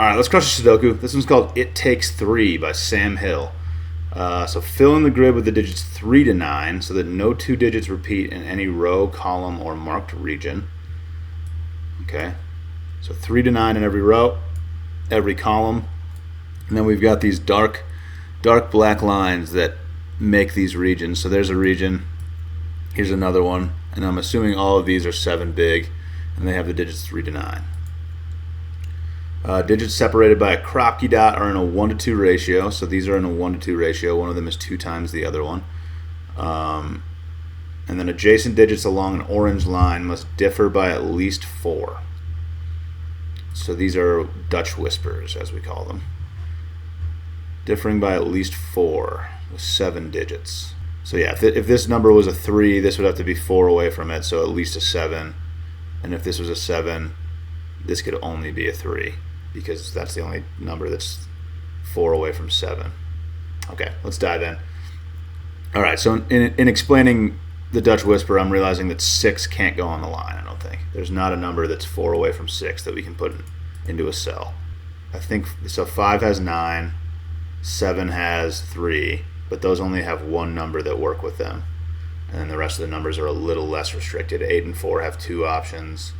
All right, let's crush a Sudoku. This one's called It Takes 3 by Sam Hill. So fill in the grid with the digits 3 to 9 so that no two digits repeat in any row, column, or marked region. Okay, so 3 to 9 in every row, every column. And then we've got these dark black lines that make these regions. So there's a region. Here's another one. And I'm assuming all of these are 7 big, and they have the digits 3 to 9. Digits separated by a Kropke dot are in a 1 to 2 ratio. So these are in a 1 to 2 ratio. One of them is 2 times the other one. And then adjacent digits along an orange line must differ by at least 4. So these are Dutch whispers, as we call them. Differing by at least 4 with 7 digits. So yeah, if this number was a 3, this would have to be 4 away from it, so at least a 7. And if this was a 7, this could only be a 3, because that's the only number that's 4 away from 7. Okay, let's dive in. All right, so in explaining the Dutch whisper, I'm realizing that 6 can't go on the line, I don't think. There's not a number that's 4 away from 6 that we can put into a cell. I think, so 5 has 9, 7 has 3, but those only have one number that work with them. And then the rest of the numbers are a little less restricted. 8 and 4 have 2 options.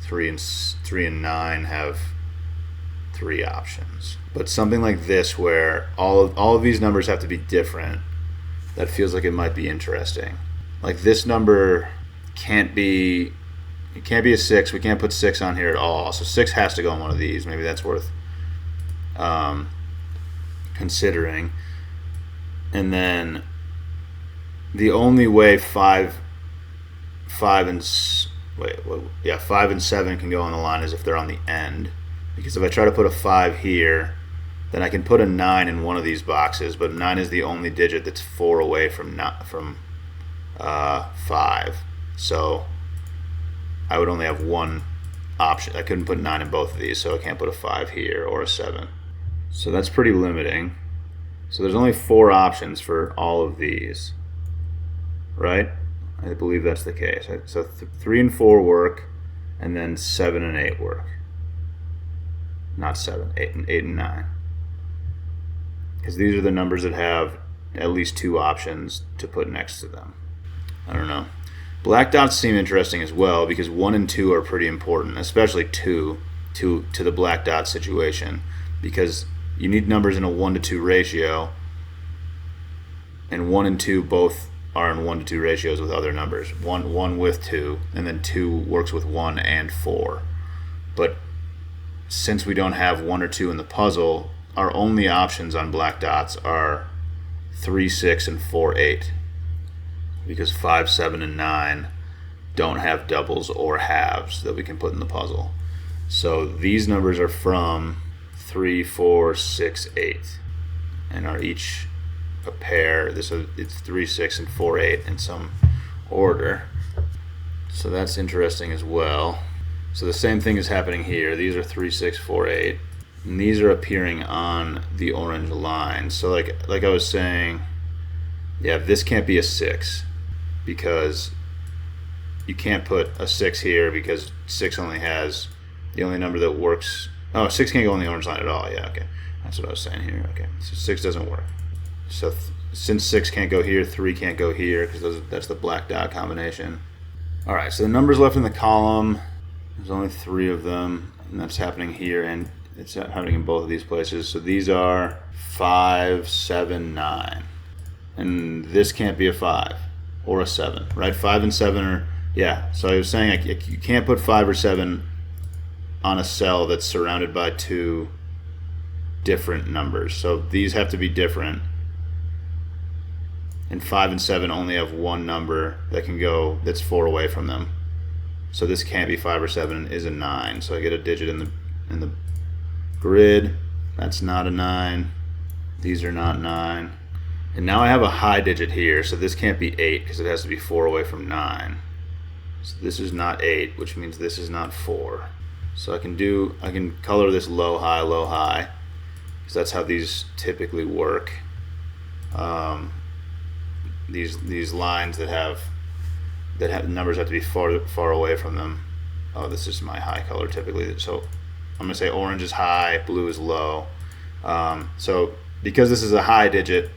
3 and 9 have 3 options. But something like this, where all of these numbers have to be different, that feels like it might be interesting. Like this number can't be a 6. We can't put 6 on here at all. So 6 has to go on one of these. Maybe that's worth considering. And then the only way 5 and 7 can go on the line is if they're on the end. Because if I try to put a 5 here, then I can put a 9 in one of these boxes, but 9 is the only digit that's 4 away from 5. So I would only have one option. I couldn't put 9 in both of these, so I can't put a 5 here or a 7. So that's pretty limiting. So there's only 4 options for all of these, right? I believe that's the case. So 3 and 4 work, and then 7 and 8 work. Not 7, 8 and 9. Because these are the numbers that have at least 2 options to put next to them. I don't know. Black dots seem interesting as well, because 1 and 2 are pretty important, especially 2 to the black dot situation, because you need numbers in a 1 to 2 ratio, and 1 and 2 both are in 1 to 2 ratios with other numbers. 1 with 2, and then 2 works with 1 and 4. But since we don't have 1 or 2 in the puzzle, our only options on black dots are 3, 6, and 4, 8. Because 5, 7, and 9 don't have doubles or halves that we can put in the puzzle. So these numbers are from 3, 4, 6, 8, and are each a pair. It's 3, 6, and 4, 8 in some order. So that's interesting as well. So the same thing is happening here. These are 3, 6, 4, 8, and these are appearing on the orange line. So like I was saying, yeah, this can't be a 6, because you can't put a 6 here, because 6 only has the only number that works. Oh, 6 can't go on the orange line at all. Yeah, okay, that's what I was saying here. Okay, so 6 doesn't work. So since 6 can't go here, 3 can't go here, because that's the black dot combination. All right, so the numbers left in the column, there's only 3 of them, and that's happening here, and it's happening in both of these places. So these are 5, 7, 9, and this can't be a 5 or a 7, right? 5 and 7 are, yeah. So I was saying you can't put 5 or 7 on a cell that's surrounded by 2 different numbers. So these have to be different. And 5 and 7 only have one number that can go that's 4 away from them. So this can't be 5 or 7, is a 9. So I get a digit in the grid. That's not a 9. These are not 9. And now I have a high digit here, so this can't be 8 because it has to be 4 away from 9. So this is not 8, which means this is not 4. So I can color this low, high, because that's how these typically work. These lines that have numbers have to be far away from them. Oh, this is my high color typically. So I'm going to say orange is high, blue is low. So because this is a high digit,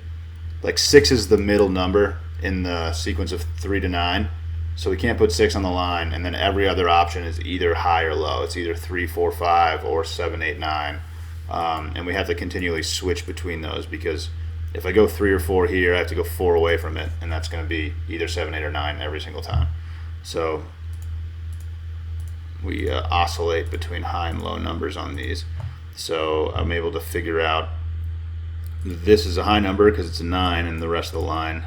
like 6 is the middle number in the sequence of 3 to 9. So we can't put 6 on the line, and then every other option is either high or low. It's either 3, 4, 5 or 7, 8, 9. And we have to continually switch between those, because if I go 3 or 4 here, I have to go 4 away from it, and that's going to be either 7, 8, or 9 every single time. So we oscillate between high and low numbers on these. So I'm able to figure out this is a high number because it's a 9, and the rest of the line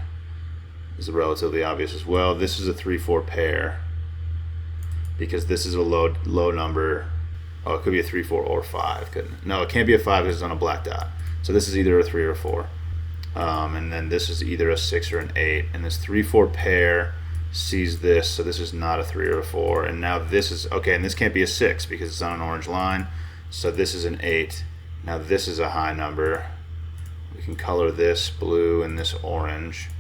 is relatively obvious as well. This is a 3, 4 pair because this is a low number. Oh, it could be a 3, 4, or 5, couldn't it? No, it can't be a 5 because it's on a black dot. So this is either a 3 or a 4. And then this is either a 6 or an 8. And this 3, 4 pair sees this, so this is not a 3 or a 4. And now this is, okay, and this can't be a 6 because it's on an orange line. So this is an 8. Now this is a high number. We can color this blue and this orange.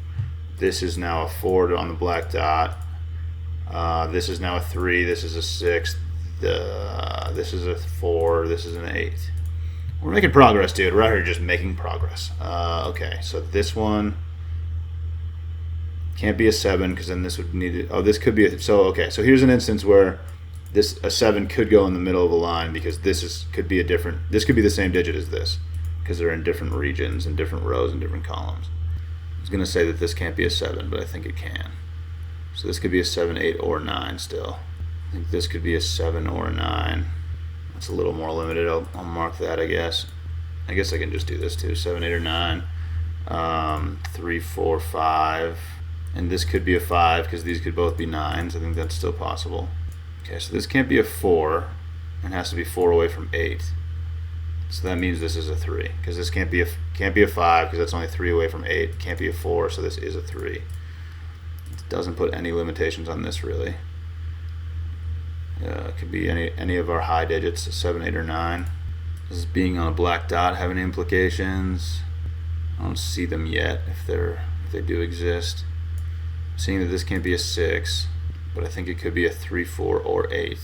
This is now a 4 on the black dot. This is now a 3. This is a 6. This is a 4. This is an 8. We're making progress, dude. We're out here just making progress. Okay, so this one can't be a 7 because then this would need it. Oh, this could be a. So okay, so here's an instance where a 7 could go in the middle of a line because this could be a different. This could be the same digit as this because they're in different regions and different rows and different columns. I was going to say that this can't be a 7, but I think it can. So this could be a 7, 8, or 9 still. I think this could be a 7 or a 9. That's a little more limited. I'll mark that, I guess. I guess I can just do this too. 7, 8, or 9. 3, 4, 5. And this could be a 5 because these could both be 9s. I think that's still possible. Okay, so this can't be a 4. It has to be 4 away from 8. So that means this is a 3 because this can't be a 5 because that's only 3 away from 8. Can't be a 4, so this is a 3. It doesn't put any limitations on this really. It could be any of our high digits, 7, 8, or 9. Does being on a black dot have any implications? I don't see them yet if they do exist. Seeing that this can't be a 6, but I think it could be a 3, 4, or 8.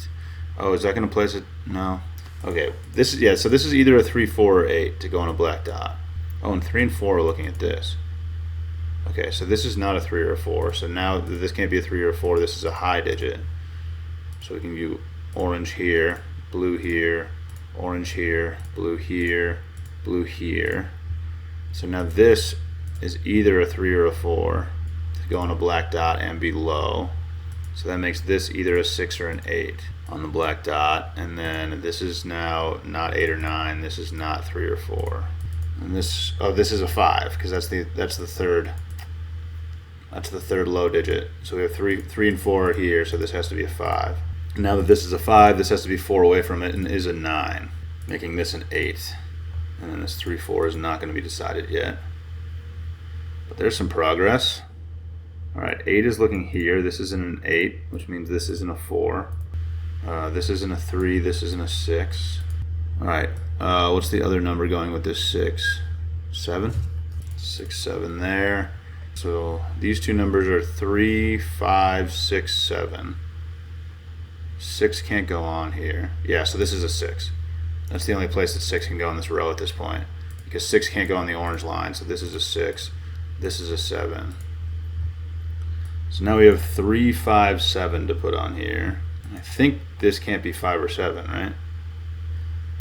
Oh, is that going to place it? No. Okay, so this is either a 3, 4, or 8 to go on a black dot. Oh, and 3 and 4 are looking at this. Okay, so this is not a 3 or a 4. So now this can't be a 3 or a 4. This is a high digit. So we can do orange here, blue here, orange here, blue here, blue here. So now this is either a 3 or a 4 to go on a black dot and be low. So that makes this either a 6 or an 8 on the black dot. And then this is now not 8 or 9. This is not 3 or 4. And this is a 5 because that's the third. That's the third low digit. So we have 3 and 4 here. So this has to be a 5. Now that this is a 5, this has to be 4 away from it and is a 9, making this an 8. And then this 3, 4 is not going to be decided yet. But there's some progress. Alright, 8 is looking here. This isn't an 8, which means this isn't a 4. This isn't a 3, this isn't a 6. Alright, what's the other number going with this 6? 7? 6, 7 there. So these two numbers are 3, 5, 6, 7. 6 can't go on here. Yeah, so this is a 6. That's the only place that 6 can go in this row at this point, because 6 can't go on the orange line. So this is a 6. This is a 7. So now we have 3, 5, 7 to put on here. I think this can't be 5 or 7, right?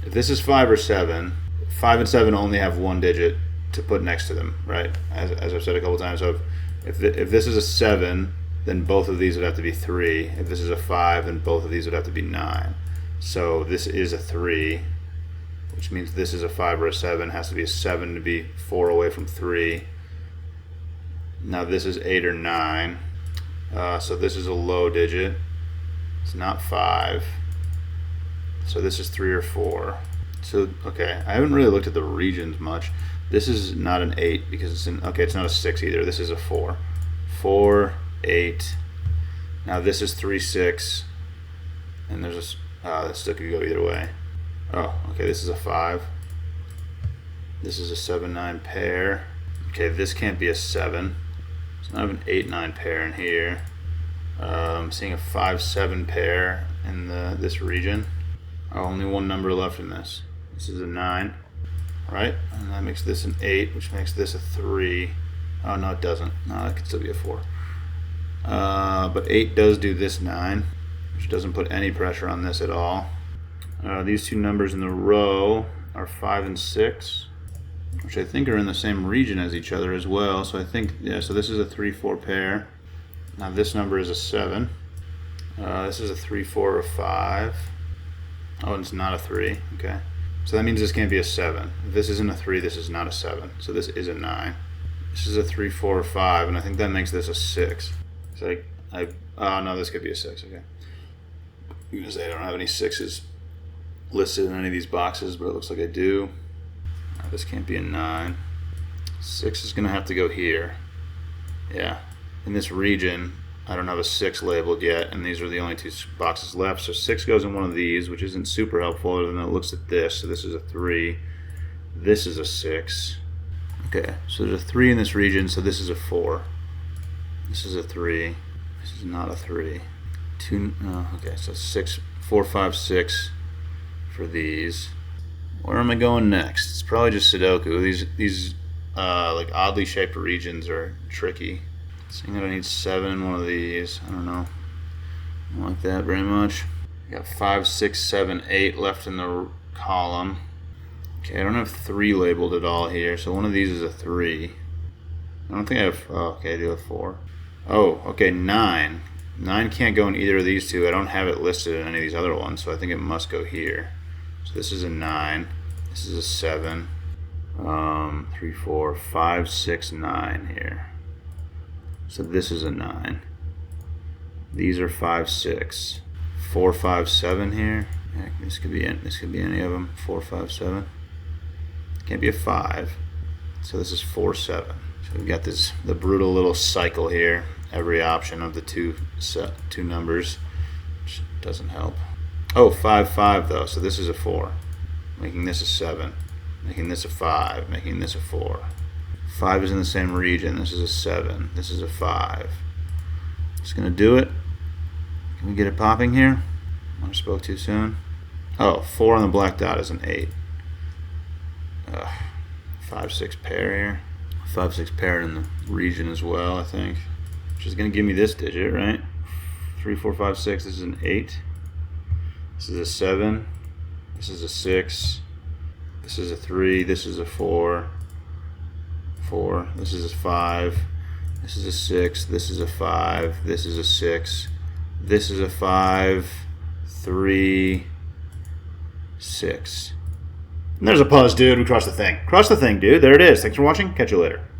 If this is 5 or 7, 5 and 7 only have one digit to put next to them, right? As I've said a couple times. So if this is a 7, then both of these would have to be 3. If this is a 5, then both of these would have to be 9. So this is a 3, which means this is a 5 or a 7. It has to be a 7 to be 4 away from 3. Now this is 8 or 9. So this is a low digit. It's not 5. So this is 3 or 4. So, okay, I haven't really looked at the regions much. This is not an 8 because it's it's not a 6 either. This is a 4. 4, 8. Now this is 3, 6. And there's this still could go either way. Oh, okay, this is a 5. This is a 7, 9 pair. Okay, this can't be a 7. So I have an 8, 9 pair in here. I'm seeing a 5, 7 pair in this region. Oh, only one number left in this. This is a 9, right? And that makes this an 8, which makes this a 3. Oh, no, it doesn't. No, it could still be a 4. But 8 does do this 9, which doesn't put any pressure on this at all. These two numbers in the row are 5 and 6, which I think are in the same region as each other as well. So I think, yeah, so this is a 3-4 pair. Now this number is a 7. This is a 3, 4, or 5. Oh, and it's not a 3. Okay. So that means this can't be a 7. If this isn't a 3, this is not a 7. So this is a 9. This is a 3, 4, or 5, and I think that makes this a 6. So oh no, this could be a 6. Okay. I'm gonna say I don't have any 6s listed in any of these boxes, but it looks like I do. This can't be a 9. 6 is gonna have to go here. Yeah. In this region, I don't have a 6 labeled yet, and these are the only 2 boxes left. So 6 goes in one of these, which isn't super helpful other than it looks at this. So this is a 3. This is a 6. Okay, so there's a 3 in this region, so this is a 4. This is a 3. This is not a 3. 2. Okay, so 6, 4, 5, 6 for these. Where am I going next? It's probably just Sudoku. These like oddly shaped regions are tricky. Seeing that I need 7 in one of these, I don't know. I don't like that very much. I got 5, 6, 7, 8 left in the column. Okay, I don't have 3 labeled at all here, so one of these is a 3. I don't think I have, oh, okay, I do have 4. Oh, okay, 9. 9 can't go in either of these two. I don't have it listed in any of these other ones, so I think it must go here. So this is a 9. This is a 7. 3, 4, 5, 6, 9 here. So this is a 9. These are 5, 6. 4, 5, 7 here. Yeah, this could be any of them. 4, 5, 7. Can't be a 5. So this is 4, 7. So we've got the brutal little cycle here. Every option of the two numbers, which doesn't help. Oh, 5, 5 though. So this is a 4, making this a 7, making this a 5, making this a 4. 5 is in the same region. This is a 7. This is a 5. Just gonna do it. Can we get it popping here? I spoke too soon. Oh, 4 on the black dot is an 8. 5, 6 pair here. 5, 6 pair in the region as well, I think. Which is gonna give me this digit, right? 3, 4, 5, 6. This is an 8. This is a 7. This is a 6. This is a 3. This is a 4. 4. This is a 5. This is a 6. This is a 5. This is a 6. This is a 5. 3. 6. And there's a pause, dude. We crossed the thing. Cross the thing, dude. There it is. Thanks for watching. Catch you later.